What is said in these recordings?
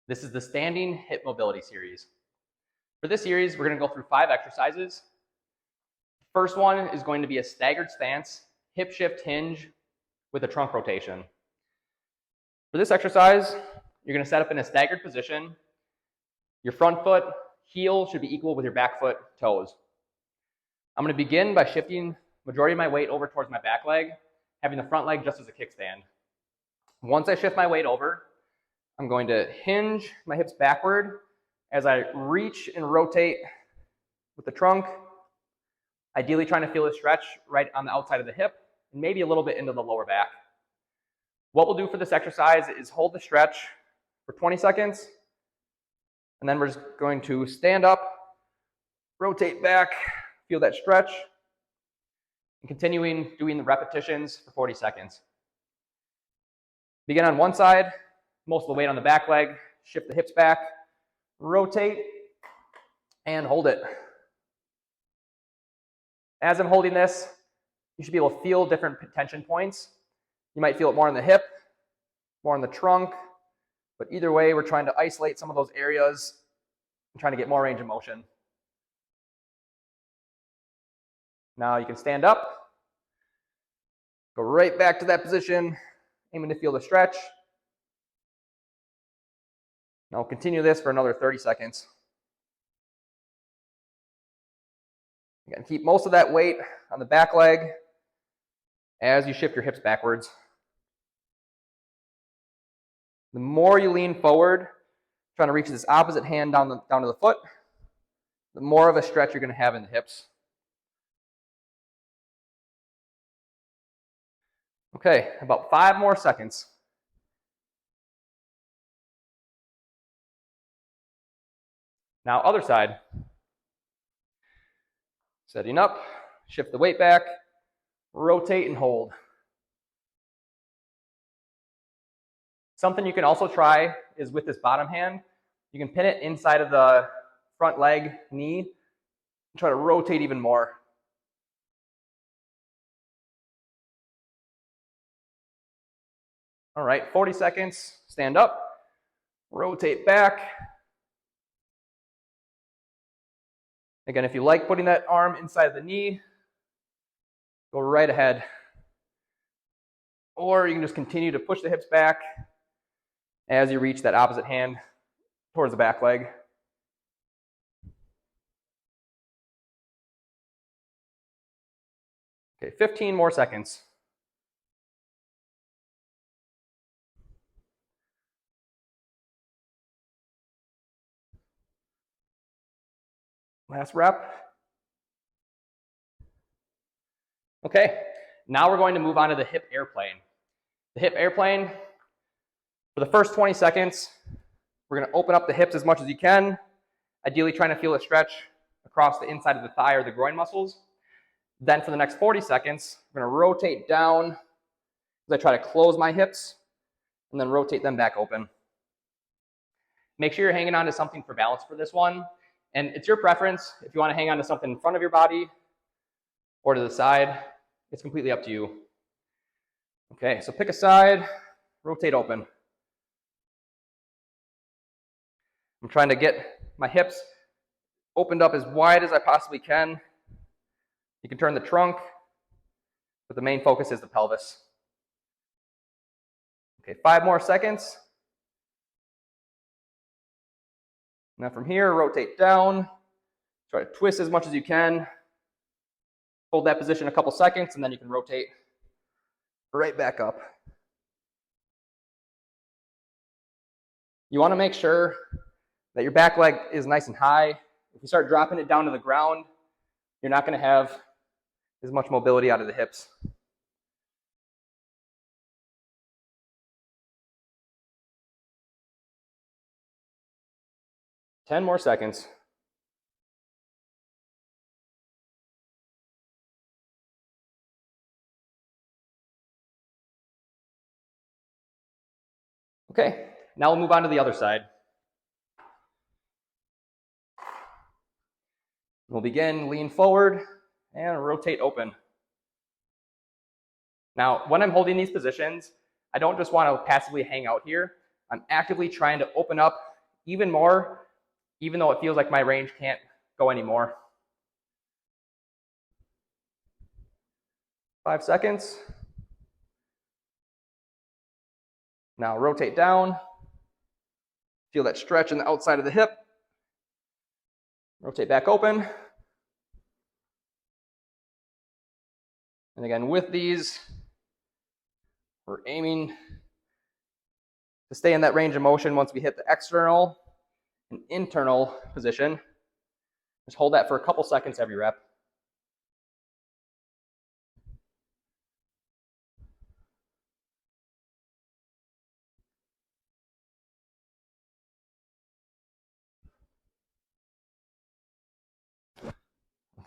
This is the standing hip mobility series. For this series, we're going to go through 5 exercises. First one is going to be a staggered stance, hip shift hinge with a trunk rotation. For this exercise, you're going to set up in a staggered position. Your front foot heel should be equal with your back foot toes. I'm going to begin by shifting majority of my weight over towards my back leg, having the front leg just as a kickstand. Once I shift my weight over, I'm going to hinge my hips backward as I reach and rotate with the trunk, ideally trying to feel a stretch right on the outside of the hip and maybe a little bit into the lower back. What we'll do for this exercise is hold the stretch for 20 seconds, and then we're just going to stand up, rotate back, feel that stretch, and continuing doing the repetitions for 40 seconds. Begin on one side, most of the weight on the back leg, shift the hips back, rotate, and hold it. As I'm holding this, you should be able to feel different tension points. You might feel it more in the hip, more in the trunk, but either way, we're trying to isolate some of those areas and trying to get more range of motion. Now you can stand up, go right back to that position, aiming to feel the stretch. Now we'll continue this for another 30 seconds. Again, keep most of that weight on the back leg as you shift your hips backwards. The more you lean forward, trying to reach this opposite hand down to the foot, the more of a stretch you're going to have in the hips. Okay, about 5 more seconds. Now, other side. Setting up, shift the weight back, rotate and hold. Something you can also try is with this bottom hand, you can pin it inside of the front leg, knee, and try to rotate even more. All right, 40 seconds, stand up, rotate back. Again, if you like putting that arm inside of the knee, go right ahead. Or you can just continue to push the hips back as you reach that opposite hand towards the back leg. Okay, 15 more seconds. Last rep. Okay, now we're going to move on to the hip airplane. The hip airplane, for the first 20 seconds, we're going to open up the hips as much as you can, ideally trying to feel a stretch across the inside of the thigh or the groin muscles. Then for the next 40 seconds, we're going to rotate down as I try to close my hips and then rotate them back open. Make sure you're hanging on to something for balance for this one. And it's your preference if you want to hang on to something in front of your body or to the side. It's completely up to you. Okay, so pick a side, rotate open. I'm trying to get my hips opened up as wide as I possibly can. You can turn the trunk, but the main focus is the pelvis. Okay, 5 more seconds. Now from here, rotate down. Try to twist as much as you can. Hold that position a couple seconds, and then you can rotate right back up. You want to make sure that your back leg is nice and high. If you start dropping it down to the ground, you're not going to have as much mobility out of the hips. Ten more seconds. Okay, now we'll move on to the other side. We'll begin, lean forward, and rotate open. Now, when I'm holding these positions, I don't just want to passively hang out here. I'm actively trying to open up even more, even though it feels like my range can't go anymore. 5 seconds. Now rotate down. Feel that stretch in the outside of the hip. Rotate back open. And again, with these, we're aiming to stay in that range of motion once we hit the external and internal position. Just hold that for a couple seconds every rep.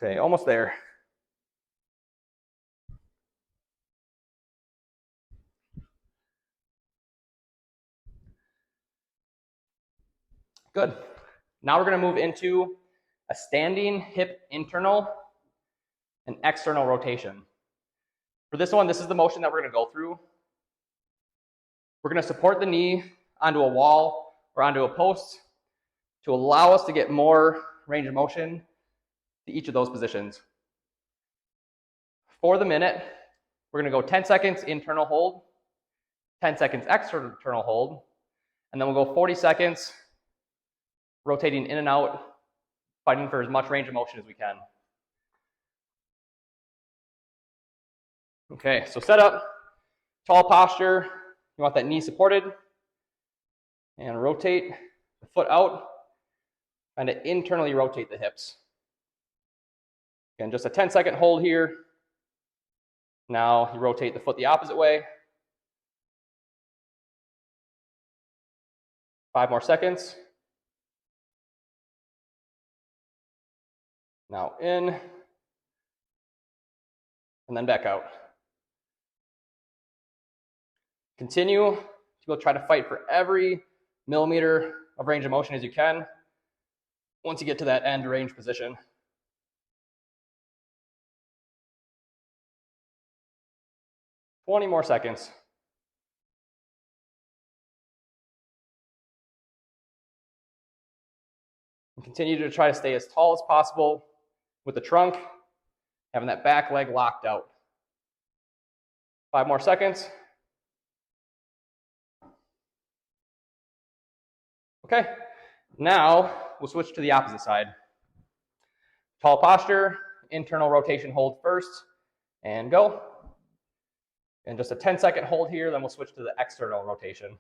Okay, almost there. Good. Now we're going to move into a standing hip internal and external rotation. For this one, this is the motion that we're going to go through. We're going to support the knee onto a wall or onto a post to allow us to get more range of motion to each of those positions. For the minute, we're going to go 10 seconds internal hold, 10 seconds external hold, and then we'll go 40 seconds rotating in and out, fighting for as much range of motion as we can. Okay, so set up, tall posture. You want that knee supported. And rotate the foot out, and to internally rotate the hips. Again, just a 10-second hold here. Now you rotate the foot the opposite way. 5 more seconds. Now in, and then back out. Continue to go try to fight for every millimeter of range of motion as you can once you get to that end range position. Twenty more seconds. And continue to try to stay as tall as possible with the trunk, having that back leg locked out. 5 more seconds. Okay, now we'll switch to the opposite side. Tall posture, internal rotation hold first, and go. And just a 10-second hold here, then we'll switch to the external rotation.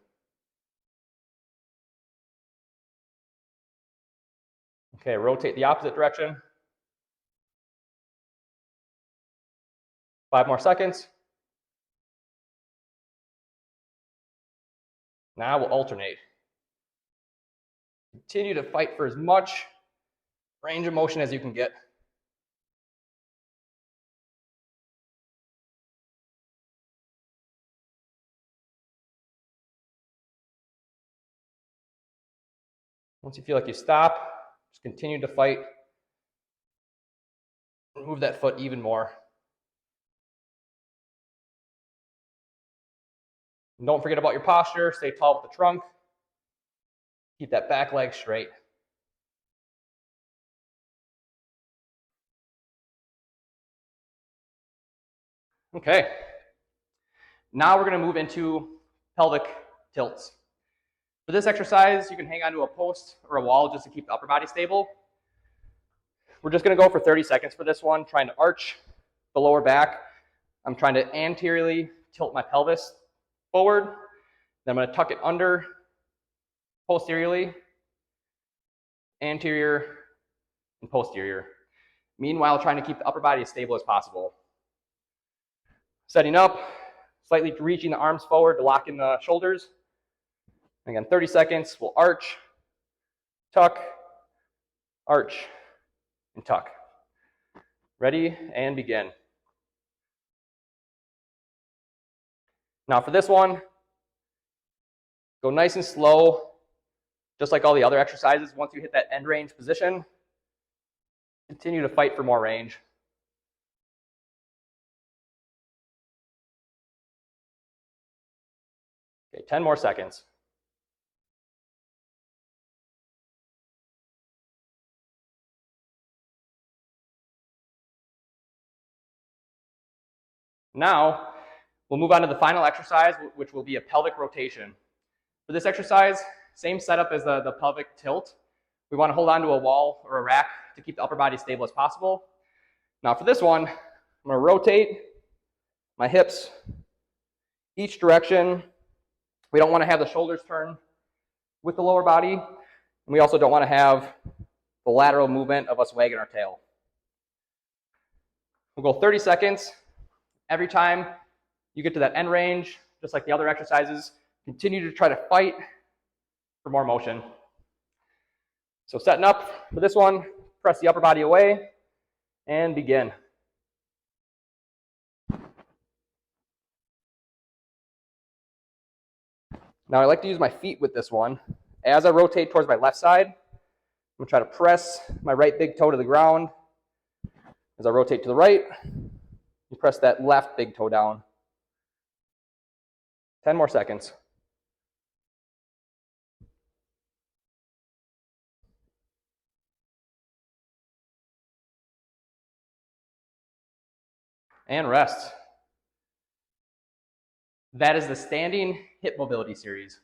Okay, rotate the opposite direction. 5 more seconds. Now we'll alternate. Continue to fight for as much range of motion as you can get. Once you feel like you stop, just continue to fight. Move that foot even more. And don't forget about your posture. Stay tall with the trunk. Keep that back leg straight. Okay. Now we're going to move into pelvic tilts. For this exercise, you can hang onto a post or a wall just to keep the upper body stable. We're just going to go for 30 seconds for this one, trying to arch the lower back. I'm trying to anteriorly tilt my pelvis forward. Then I'm going to tuck it under posteriorly, anterior, and posterior. Meanwhile, trying to keep the upper body as stable as possible. Setting up, slightly reaching the arms forward to lock in the shoulders. Again, 30 seconds, we'll arch, tuck, arch, and tuck. Ready, and begin. Now for this one, go nice and slow, just like all the other exercises. Once you hit that end range position, continue to fight for more range. Okay, 10 more seconds. Now, we'll move on to the final exercise, which will be a pelvic rotation. For this exercise, same setup as the pelvic tilt. We want to hold on to a wall or a rack to keep the upper body stable as possible. Now for this one, I'm going to rotate my hips each direction. We don't want to have the shoulders turn with the lower body, and we also don't want to have the lateral movement of us wagging our tail. We'll go 30 seconds. Every time you get to that end range, just like the other exercises, continue to try to fight for more motion. So setting up for this one, press the upper body away and begin. Now I like to use my feet with this one. As I rotate towards my left side, I'm going to try to press my right big toe to the ground. As I rotate to the right, you press that left big toe down. 10 more seconds. And rest. That is the standing hip mobility series.